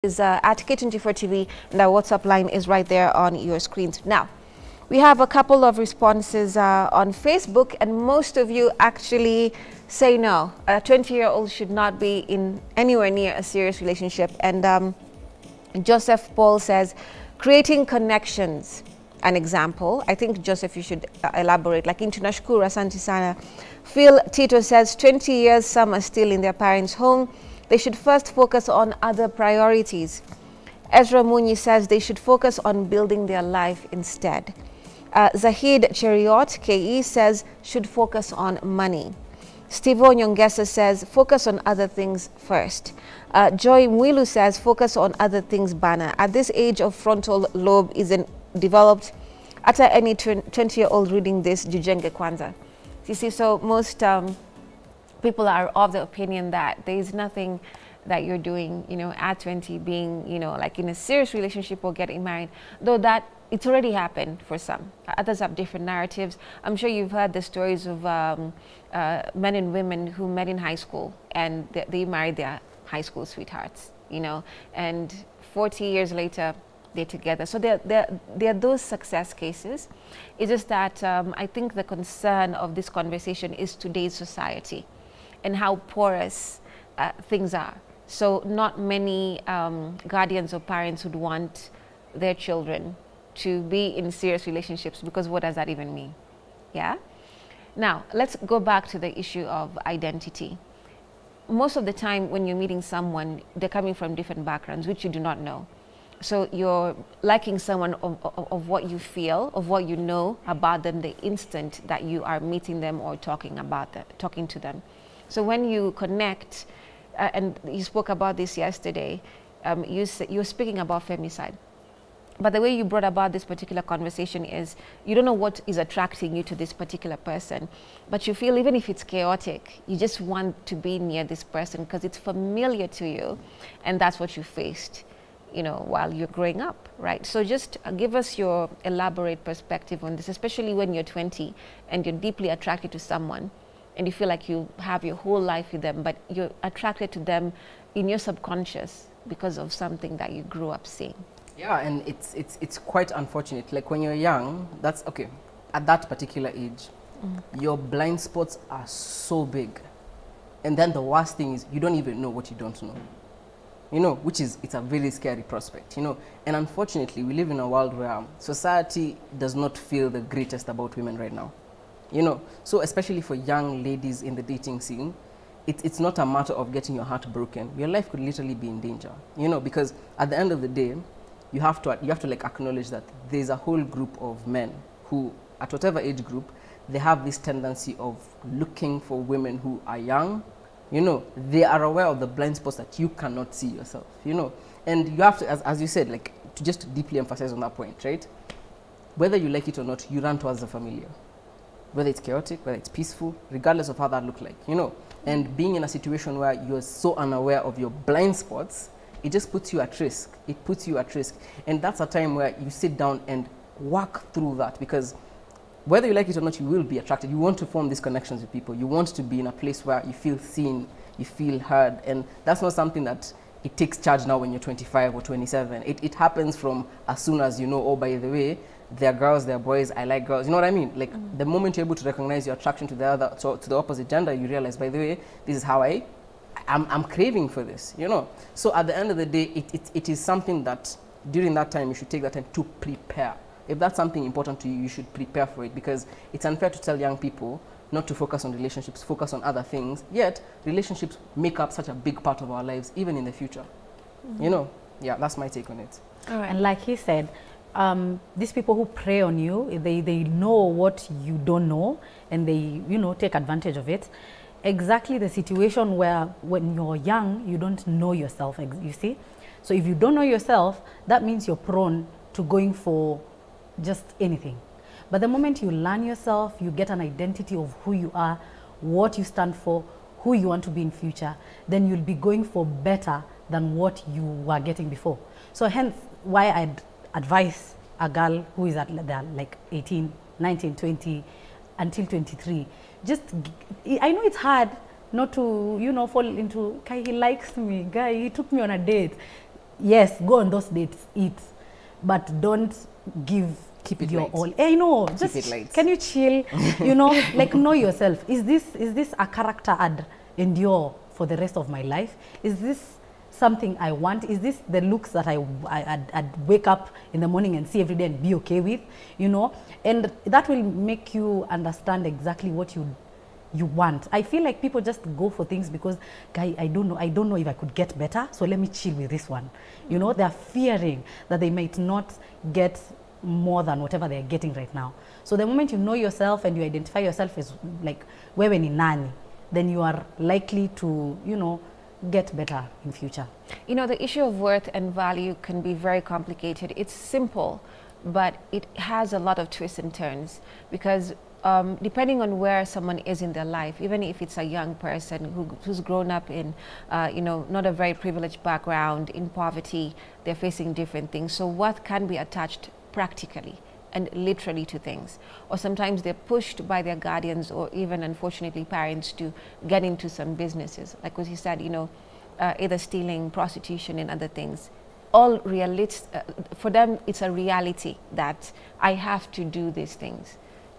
Is at K24 TV, and our WhatsApp line is right there on your screens. Now, we have a couple of responses on Facebook, and most of you actually say no. A 20-year-old should not be in anywhere near a serious relationship. And Joseph Paul says, creating connections. An example. I think, Joseph, you should elaborate. Like Tunashukuru, Asante Sana. Phil Tito says, 20 years, some are still in their parents' home. They should first focus on other priorities. Ezra Muni says they should focus on building their life instead. Zahid Cheriot, KE, says should focus on money. Steve Onyongesa says focus on other things first. Joy Mwilu says focus on other things, Bana. At this age of frontal lobe isn't developed. After any 20-year-old reading this, Jujenge Kwanza. You see, so most people are of the opinion that there is nothing that you're doing, you know, at 20, being, you know, like in a serious relationship or getting married, though that it's already happened for some. Others have different narratives. I'm sure you've heard the stories of men and women who met in high school and they married their high school sweethearts, you know, and 40 years later, they're together. So there are those success cases. It's just that I think the concern of this conversation is today's society and how porous things are. So not many guardians or parents would want their children to be in serious relationships, because what does that even mean? Yeah? Now, let's go back to the issue of identity. Most of the time when you're meeting someone, they're coming from different backgrounds, which you do not know. So you're liking someone of what you feel, of what you know about them the instant that you are meeting them or talking to them. So when you connect, and you spoke about this yesterday, you're speaking about femicide. But the way you brought about this particular conversation is you don't know what is attracting you to this particular person, but you feel even if it's chaotic, you just want to be near this person because it's familiar to you, and that's what you faced, you know, while you're growing up, right? So just give us your elaborate perspective on this, especially when you're 20 and you're deeply attracted to someone and you feel like you have your whole life with them, but you're attracted to them in your subconscious because of something that you grew up seeing. Yeah, and it's quite unfortunate. Like when you're young, that's okay. At that particular age, your blind spots are so big. And then the worst thing is you don't even know what you don't know. You know, it's a very scary prospect, you know. And unfortunately, we live in a world where society does not feel the greatest about women right now. You know, so especially for young ladies in the dating scene, it's not a matter of getting your heart broken. Your life could literally be in danger, you know, because at the end of the day, you have to like acknowledge that there's a whole group of men who, at whatever age group, they have this tendency of looking for women who are young. You know, they are aware of the blind spots that you cannot see yourself, you know. And you have to, as you said, like, to just deeply emphasize on that point, right? Whether you like it or not, you run towards the familiar. Whether it's chaotic, whether it's peaceful, regardless of how that looks like, you know. And being in a situation where you're so unaware of your blind spots, it just puts you at risk. It puts you at risk. And that's a time where you sit down and work through that, because whether you like it or not, you will be attracted. You want to form these connections with people. You want to be in a place where you feel seen, you feel heard. And that's not something that it takes charge now when you're 25 or 27. It happens from as soon as you know, oh, by the way, they're girls, they're boys, I like girls. You know what I mean? Like the moment you're able to recognize your attraction to the opposite gender, you realize, by the way, this is how I'm craving for this, you know. So at the end of the day, it is something that during that time, you should take that time to prepare. If that's something important to you, you should prepare for it, because it's unfair to tell young people not to focus on relationships, focus on other things, yet relationships make up such a big part of our lives, even in the future. You know, yeah, that's my take on it. All right. And like he said, these people who prey on you, they know what you don't know, and they, you know, take advantage of it. Exactly the situation where when you're young, you don't know yourself, you see? So if you don't know yourself, that means you're prone to going for just anything. But the moment you learn yourself, you get an identity of who you are, what you stand for, who you want to be in future, then you'll be going for better than what you were getting before. So hence why I'd advise a girl who is at like 18, 19, 20, until 23, just, I know it's hard not to, you know, fall into, guy, he likes me, guy, he took me on a date. yes, go on those dates, eat, but don't Keep it your light. all. I know, Keep just it light. can you chill? You know, like know yourself. Is this a character I'd endure for the rest of my life? Is this something I want? Is this the looks that I'd wake up in the morning and see every day and be okay with? You know, and that will make you understand exactly what you want. I feel like people just go for things because, guy, I don't know if I could get better, so let me chill with this one. You know, they're fearing that they might not get more than whatever they're getting right now. So the moment you know yourself and you identify yourself as like wewe ni nani, then you are likely to, you know, get better in future. You know, the issue of worth and value can be very complicated. It's simple, but it has a lot of twists and turns, because depending on where someone is in their life, even if it's a young person who's grown up in, you know, not a very privileged background, in poverty, they're facing different things. So worth can be attached practically and literally to things. Or sometimes they're pushed by their guardians or even, unfortunately, parents to get into some businesses. Like what you said, you know, either stealing, prostitution, and other things. All for them, it's a reality that I have to do these things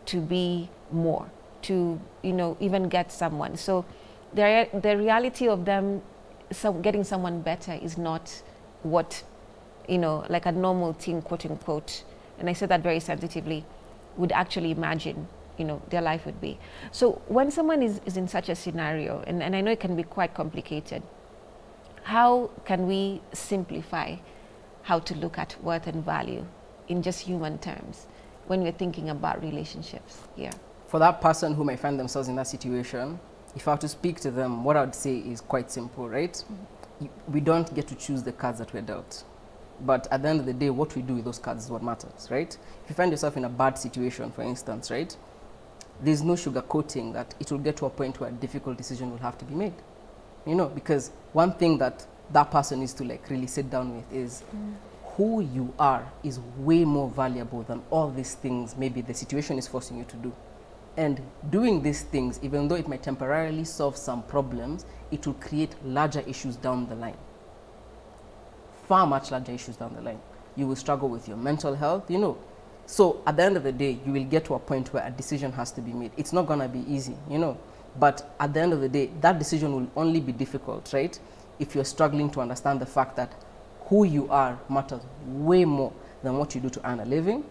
to be more, to, you know, even get someone. So the reality of them getting someone better is not what, you know, like a normal teen, quote unquote, and I said that very sensitively, would actually imagine, you know, their life would be. So when someone is in such a scenario, and I know it can be quite complicated, how can we simplify how to look at worth and value in just human terms when we're thinking about relationships here? For that person who may find themselves in that situation, if I were to speak to them, what I would say is quite simple, right? Mm-hmm. We don't get to choose the cards that we're dealt. But at the end of the day, what we do with those cards is what matters, right? If you find yourself in a bad situation, for instance, right, there's no sugarcoating that it will get to a point where a difficult decision will have to be made. You know, because one thing that that person needs to like really sit down with is who you are is way more valuable than all these things maybe the situation is forcing you to do. And doing these things, even though it might temporarily solve some problems, it will create larger issues down the line. Far much larger issues down the line. You will struggle with your mental health, you know. So at the end of the day, you will get to a point where a decision has to be made. It's not gonna be easy, you know. But at the end of the day, that decision will only be difficult, right? If you're struggling to understand the fact that who you are matters way more than what you do to earn a living,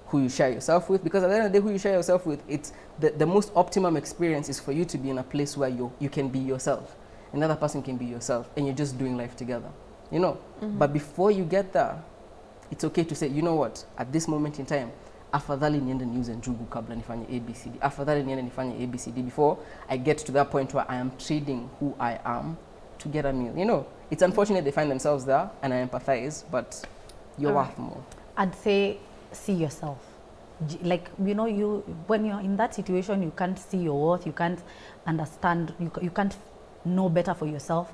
who you share yourself with. Because at the end of the day, who you share yourself with, it's the most optimum experience is for you to be in a place where you can be yourself. Another person can be yourself, and you're just doing life together. You know, but before you get there, it's okay to say, you know what, at this moment in time, afadhali niende niuze njugu kabla nifanye ABCD. Afadhali niende nifanye ABCD before I get to that point where I am trading who I am to get a meal. You know, it's unfortunate they find themselves there, and I empathize, but you're worth more. I'd say see yourself. Like, you know, when you're in that situation, you can't see your worth, you can't understand, you can't know better for yourself.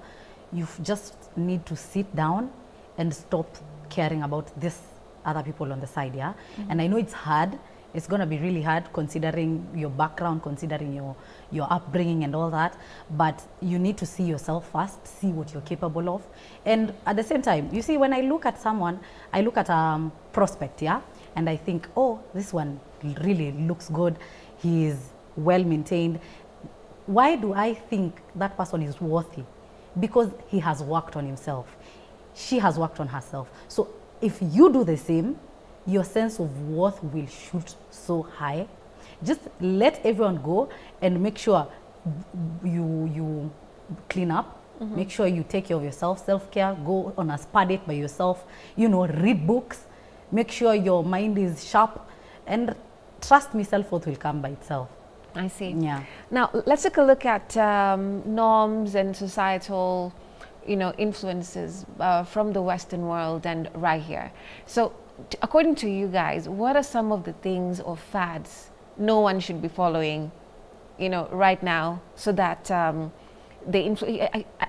You just need to sit down and stop caring about this other people on the side, yeah? And I know it's hard. It's going to be really hard considering your background, considering your upbringing and all that. But you need to see yourself first, see what you're capable of. And at the same time, you see, when I look at someone, I look at a prospect, yeah? And I think, oh, this one really looks good. He is well maintained. Why do I think that person is worthy? Because he has worked on himself. She has worked on herself. So if you do the same, your sense of worth will shoot so high. Just let everyone go and make sure you clean up. Make sure you take care of yourself, self-care, go on a spa date by yourself, you know, read books, make sure your mind is sharp, and trust me, self-worth will come by itself. I see. Yeah. Now, let's take a look at norms and societal, you know, influences from the Western world and right here. So, according to you guys, what are some of the things or fads no one should be following, you know, right now, so that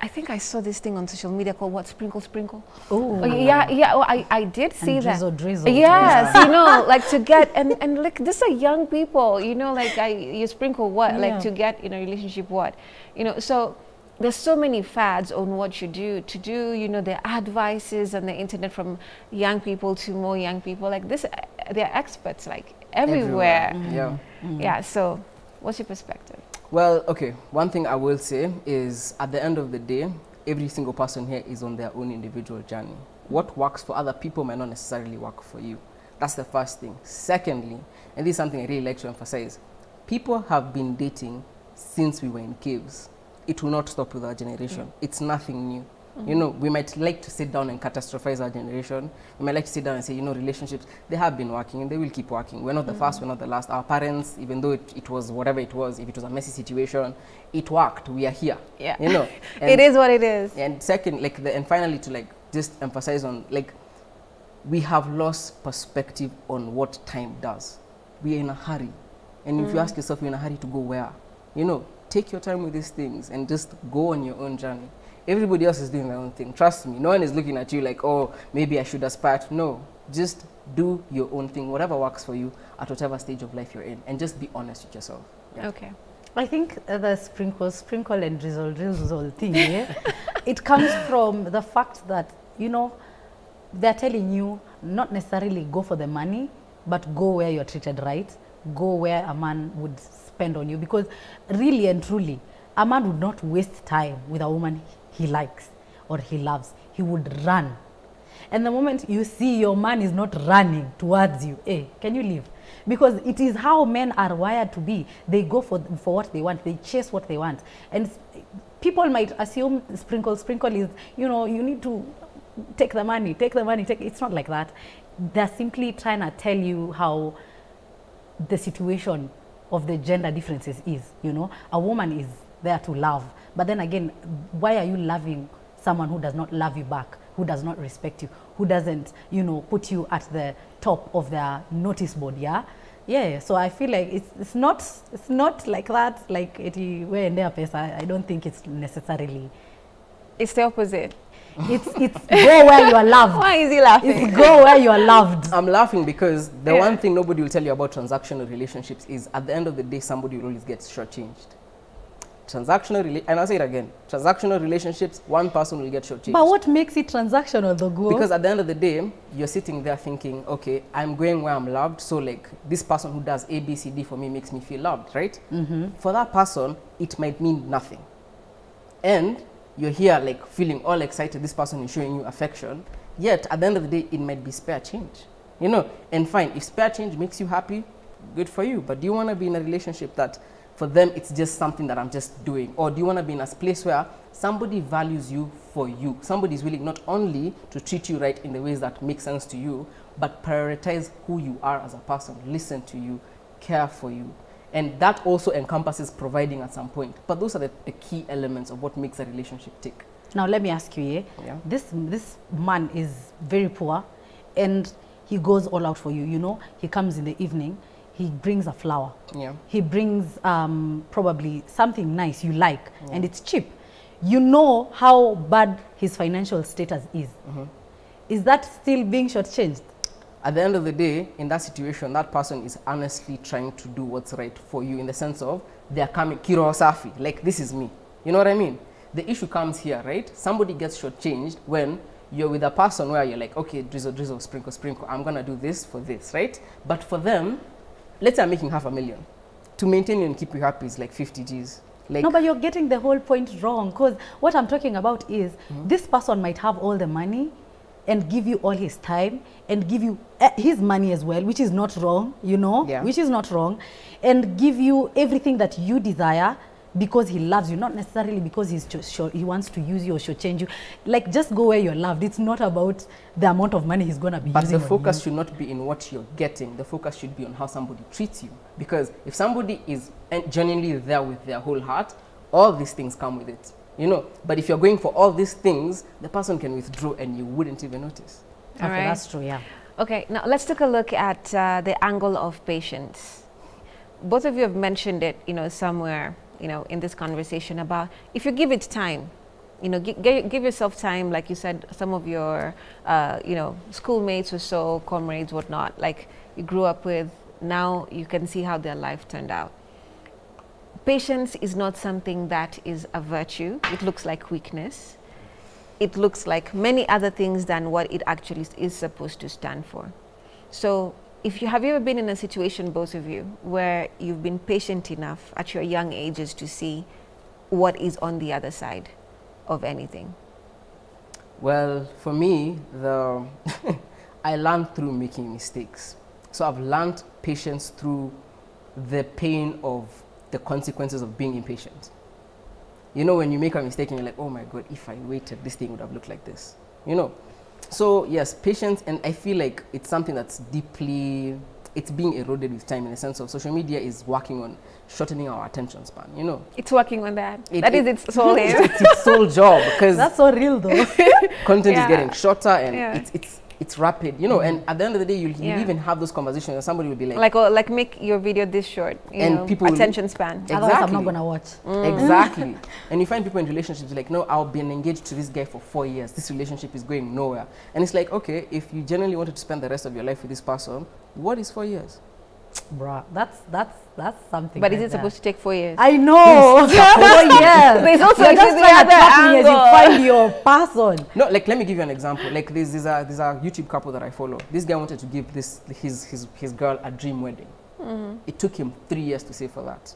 I think I saw this thing on social media called what, sprinkle? Oh, yeah. Oh, I did see and that. drizzle. Yes, you know, like to get and like these are young people, you know, like you sprinkle what, like to get in a relationship what, you know. So there's so many fads on what you do, you know, the advices on the internet from young people to more young people. Like this, they're experts like everywhere. Yeah. Yeah, so what's your perspective? Well, okay, one thing I will say is at the end of the day, every single person here is on their own individual journey. What works for other people might not necessarily work for you. That's the first thing. Secondly, and this is something I really like to emphasize, people have been dating since we were in caves. It will not stop with our generation. It's nothing new. You know, we might like to sit down and catastrophize our generation. We might like to sit down and say, you know, relationships, they have been working and they will keep working. We're not the first, we're not the last. Our parents, even though it was whatever it was, if it was a messy situation, it worked. We are here. Yeah. You know. It is what it is. And second, like, and finally, to like just emphasize on, like, we have lost perspective on what time does. We are in a hurry. And if you ask yourself, you're in a hurry to go where? You know, take your time with these things and just go on your own journey. Everybody else is doing their own thing. Trust me, no one is looking at you like, oh, maybe I should aspire. No, just do your own thing, whatever works for you at whatever stage of life you're in, and just be honest with yourself. Yeah. Okay. I think the sprinkle and drizzle thing, yeah, it comes from the fact that, you know, they're telling you not necessarily go for the money, but go where you're treated right, go where a man would spend on you, because really and truly, a man would not waste time with a woman he likes or he loves. He would run. And the moment you see your man is not running towards you, hey, can you leave? Because it is how men are wired to be. They go for what they want. They chase what they want. And people might assume sprinkle is, you know, you need to take the money, it's not like that. They're simply trying to tell you how the situation of the gender differences is, you know. A woman is there to love. But then again, why are you loving someone who does not love you back, who does not respect you, who doesn't, you know, put you at the top of their notice board, yeah? Yeah, so I feel like it's not like that, like we're in their place. I don't think it's necessarily. It's the opposite. It's go where you are loved. Why is he laughing? It's go where you are loved. I'm laughing because the one thing nobody will tell you about transactional relationships is at the end of the day, somebody will always get shortchanged. And I'll say it again, transactional relationships, one person will get shortchanged. But what makes it transactional though, Go? Because at the end of the day, you're sitting there thinking, okay, I'm going where I'm loved, so like this person who does A, B, C, D for me makes me feel loved, right? For that person, it might mean nothing. And you're here like feeling all excited, this person is showing you affection, yet at the end of the day, it might be spare change. You know, and fine, if spare change makes you happy, good for you. But do you want to be in a relationship that for them, it's just something that I'm just doing? Or do you want to be in a place where somebody values you for you? Somebody is willing not only to treat you right in the ways that make sense to you, but prioritize who you are as a person, listen to you, care for you. And that also encompasses providing at some point. But those are the key elements of what makes a relationship tick. Now, let me ask you, yeah? This man is very poor and he goes all out for you, you know? He comes in the evening. He brings a flower. Yeah. He brings probably something nice you like, and it's cheap. You know how bad his financial status is. Is that still being shortchanged? At the end of the day, in that situation, that person is honestly trying to do what's right for you in the sense of they're coming, Kiro Safi, like this is me. You know what I mean? The issue comes here, right? Somebody gets shortchanged when you're with a person where you're like, okay, drizzle, sprinkle, I'm going to do this for this, right? But for them, let's say I'm making $500,000. To maintain you and keep you happy is like 50 G's. Like, no, but you're getting the whole point wrong, because what I'm talking about is this person might have all the money and give you all his time and give you his money as well, which is not wrong, you know, which is not wrong, and give you everything that you desire because he loves you, not necessarily because he wants to use you or shortchange you. Like, just go where you're loved. It's not about the amount of money he's going to be using. But the focus should not be in what you're getting. The focus should be on how somebody treats you. Because if somebody is genuinely there with their whole heart, all these things come with it. You know, but if you're going for all these things, the person can withdraw and you wouldn't even notice. Okay, that's true, yeah. Okay, now let's take a look at the angle of patience. Both of you have mentioned it, you know, somewhere, you know, in this conversation about if you give it time, you know, give yourself time, like you said, some of your, you know, schoolmates or so, comrades, whatnot, like you grew up with, now you can see how their life turned out. patience is not something that is a virtue. It looks like weakness. It looks like many other things than what it actually is supposed to stand for. So if you have you ever been in a situation, both of you, where you've been patient enough at your young ages to see what is on the other side of anything? Well, for me, I learned through making mistakes. So I've learned patience through the pain of the consequences of being impatient. You know, when you make a mistake and you're like, oh my God, if I waited, this thing would have looked like this. You know? So yes, patience, and I feel like it's something that's deeply, it's being eroded with time, in the sense of social media is working on shortening our attention span, you know. It's working on that. That is its sole aim. It's its sole job, because that's so real though. content is getting shorter, and it's rapid, you know. And at the end of the day, you'll even have those conversations, and somebody will be like, make your video this short, and know, people attention span. Exactly. Otherwise, I'm not gonna watch. Exactly. And you find people in relationships like, no, I've been engaged to this guy for 4 years. This relationship is going nowhere. And it's like, okay, if you genuinely wanted to spend the rest of your life with this person, what is 4 years? Bruh, that's something. But is it supposed to take 4 years? I know. 4 years. There's also You're just trying to trap me as you find your person. No, like, let me give you an example. Like, there's a YouTube couple that I follow. This guy wanted to give his girl a dream wedding. It took him 3 years to save for that.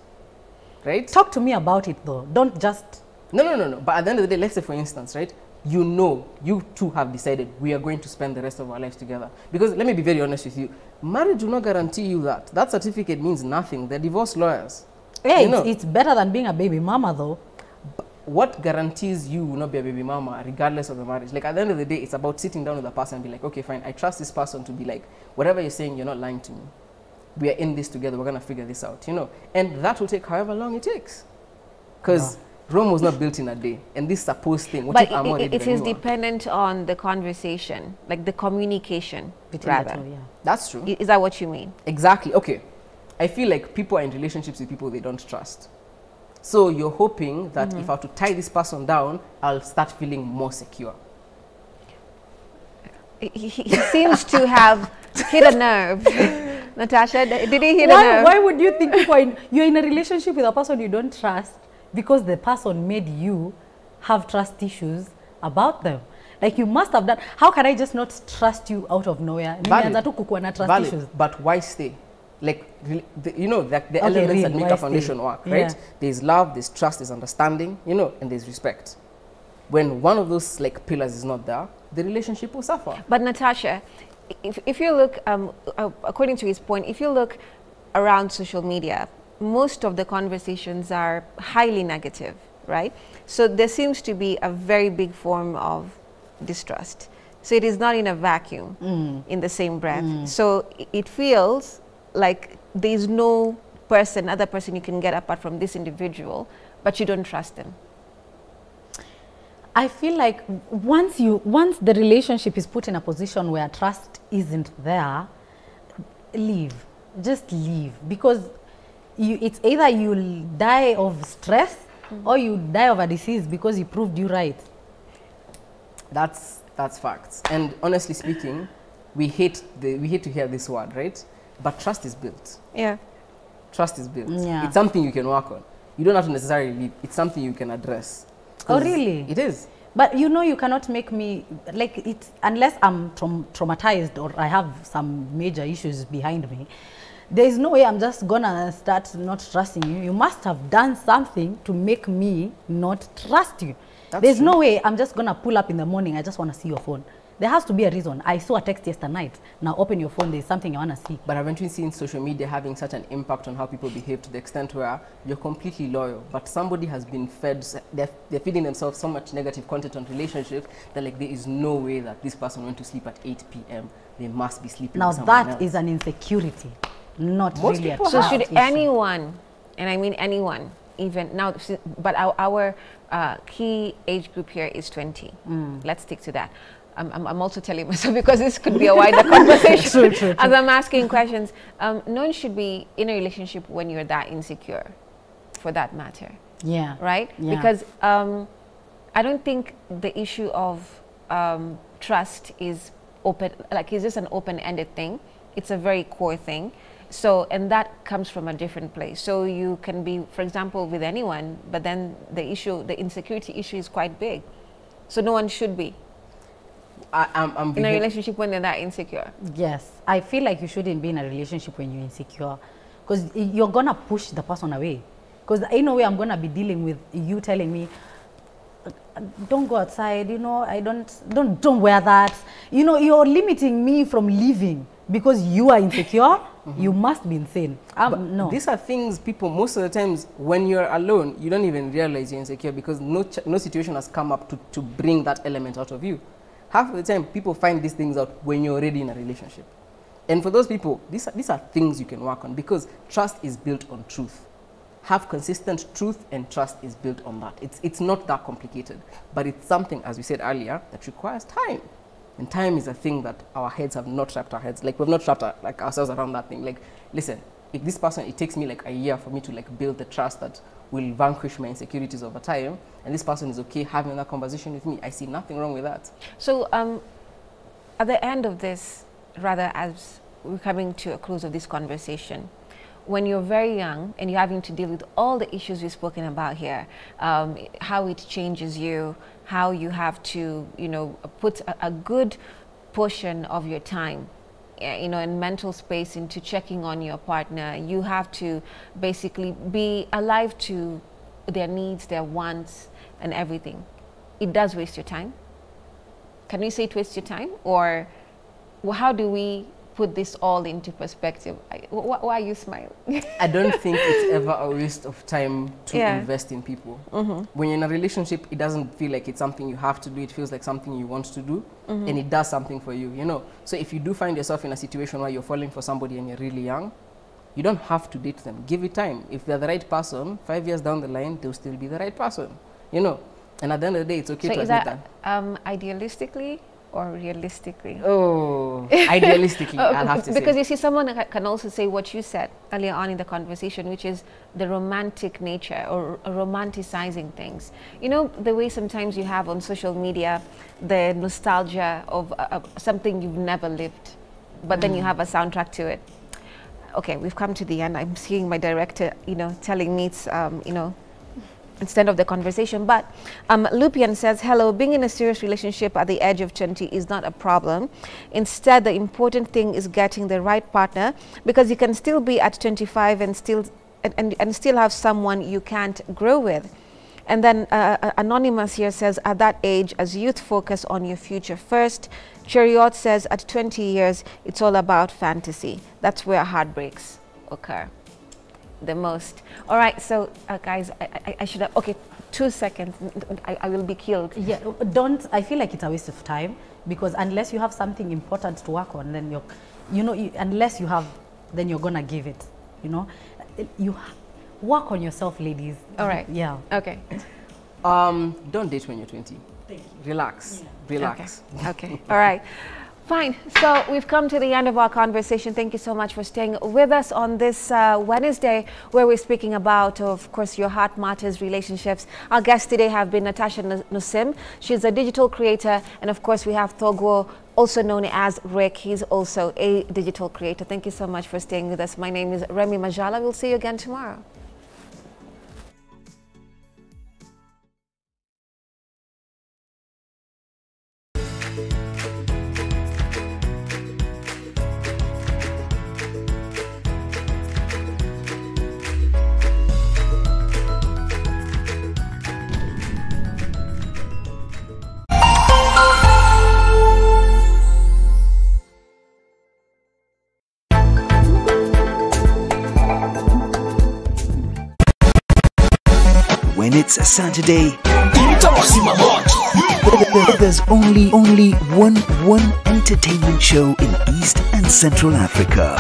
Right? Talk to me about it though. Don't just... No. But at the end of the day, let's say for instance, right? You know, you two have decided we are going to spend the rest of our lives together. Because let me be very honest with you, marriage will not guarantee you that. That certificate means nothing. They're divorce lawyers. Hey, it's better than being a baby mama though. But what guarantees you will not be a baby mama regardless of the marriage? Like, at the end of the day, it's about sitting down with a person and be like, okay, fine, I trust this person to be like, whatever you're saying, you're not lying to me. We are in this together, we're going to figure this out, you know. And that will take however long it takes. Because Rome was not built in a day, and this supposed thing. But it is dependent on the conversation, like the communication, between the two, yeah. That's true. Is that what you mean? Exactly. Okay. I feel like people are in relationships with people they don't trust. So you're hoping that if I have to tie this person down, I'll start feeling more secure. He seems to have hit a nerve. Natasha, did he hit a nerve? Why would you think you're in a relationship with a person you don't trust? Because the person made you have trust issues about them. Like, you must have done. How can I just not trust you out of nowhere? Valid. Issues. But why stay? Like, you know, the elements that make a foundation work, right? Yeah. There's love, there's trust, there's understanding, you know, and there's respect. When one of those like pillars is not there, the relationship will suffer. But Natasha, if you look, according to his point, if you look around social media, most of the conversations are highly negative, right? So there seems to be a very big form of distrust. So it is not in a vacuum in the same breath. So it feels like there's no other person you can get apart from this individual, but you don't trust them. I feel like once the relationship is put in a position where trust isn't there, leave. Just leave. Because it's either you'll die of stress or you die of a disease because he proved you right. That's facts. And honestly speaking, we hate to hear this word, right? But trust is built. Yeah. Trust is built. Yeah. It's something you can work on. You don't have to necessarily leave. It's something you can address. Oh, really? It is. But you know, you cannot make me, like, it, unless I'm traumatized or I have some major issues behind me, there is no way I'm just gonna start not trusting you. You must have done something to make me not trust you. There's no way I'm just gonna pull up in the morning, I just wanna see your phone. There has to be a reason. I saw a text yesterday night. Now open your phone, there's something I wanna see. But I've actually seen social media having such an impact on how people behave to the extent where you're completely loyal, but somebody has been fed, they're feeding themselves so much negative content on relationships that, like, there is no way that this person went to sleep at 8 p.m. They must be sleeping with someone else. Now that is an insecurity, not Most really people a So trust should issue. anyone, and I mean anyone, even now, but our key age group here is 20. Let's stick to that. I'm also telling myself, because this could be a wider conversation. True. As I'm asking questions, no one should be in a relationship when you're that insecure, for that matter. Yeah. Right? Yeah. Because I don't think the issue of trust is open, like, it's just an open-ended thing. It's a very core thing. So, and that comes from a different place. So you can be, for example, with anyone, but then the insecurity issue is quite big. So no one should be I'm in a relationship when they're that insecure. Yes, I feel like you shouldn't be in a relationship when you're insecure, because you're gonna push the person away. Because in a way, I'm gonna be dealing with you telling me, don't go outside, you know, don't wear that. You know, you're limiting me from leaving because you are insecure. You must be insane. No. These are things people, most of the times, when you're alone, you don't even realize you're insecure because no situation has come up to bring that element out of you. Half of the time, people find these things out when you're already in a relationship. And for those people, these are things you can work on, because trust is built on truth. Have consistent truth, and trust is built on that. It's not that complicated, but it's something, as we said earlier, that requires time. And time is a thing that our heads have not wrapped our heads, like we've not wrapped ourselves around that thing. Like, listen, if this person, it takes me like a year for me to like build the trust that will vanquish my insecurities over time, and this person is okay having that conversation with me, I see nothing wrong with that. So at the end of this, rather as we're coming to a close of this conversation, when you're very young and you're having to deal with all the issues we've spoken about here, how it changes you, how you have to, you know, put a good portion of your time, you know, in mental space into checking on your partner. You have to basically be alive to their needs, their wants, and everything. It does waste your time. Can we say it wastes your time? Or how do we put this all into perspective? Why are you smiling? I don't think it's ever a waste of time to invest in people. When you're in a relationship, it doesn't feel like it's something you have to do. It feels like something you want to do, and it does something for you, you know. So if you do find yourself in a situation where you're falling for somebody and you're really young, you don't have to date them. Give it time. If they're the right person, 5 years down the line, they'll still be the right person, you know. And at the end of the day, it's okay to admit that. Idealistically or realistically? Oh, idealistically, I'll have to say. Because you see, someone can also say what you said earlier on in the conversation, which is the romantic nature or romanticizing things. You know, the way sometimes you have on social media the nostalgia of something you've never lived, but then you have a soundtrack to it. Okay, we've come to the end. I'm seeing my director, you know, telling me it's, you know, instead of the conversation. But Lupian says, hello, being in a serious relationship at the age of 20 is not a problem. Instead, the important thing is getting the right partner, because you can still be at 25 and still have someone you can't grow with. And then Anonymous here says, at that age, as youth, focus on your future first. Chariot says, at 20 years, it's all about fantasy. That's where heartbreaks occur the most. All right, so guys, I should have, okay, 2 seconds, I will be killed. Yeah, I feel like it's a waste of time, because unless you have something important to work on, then unless you have, then you're gonna give it, you know. You work on yourself, ladies. All right. Yeah. Okay. Don't date when you're 20. Thank you. Relax. Yeah. Relax. Okay. All right. Fine. So we've come to the end of our conversation. Thank you so much for staying with us on this Wednesday, where we're speaking about, of course, your heart matters, relationships. Our guests today have been Natasha Nusim. She's a digital creator. And of course, we have Togo, also known as Rick. He's also a digital creator. Thank you so much for staying with us. My name is Remmy Majala. We'll see you again tomorrow. When it's a Saturday, there's only one entertainment show in East and Central Africa.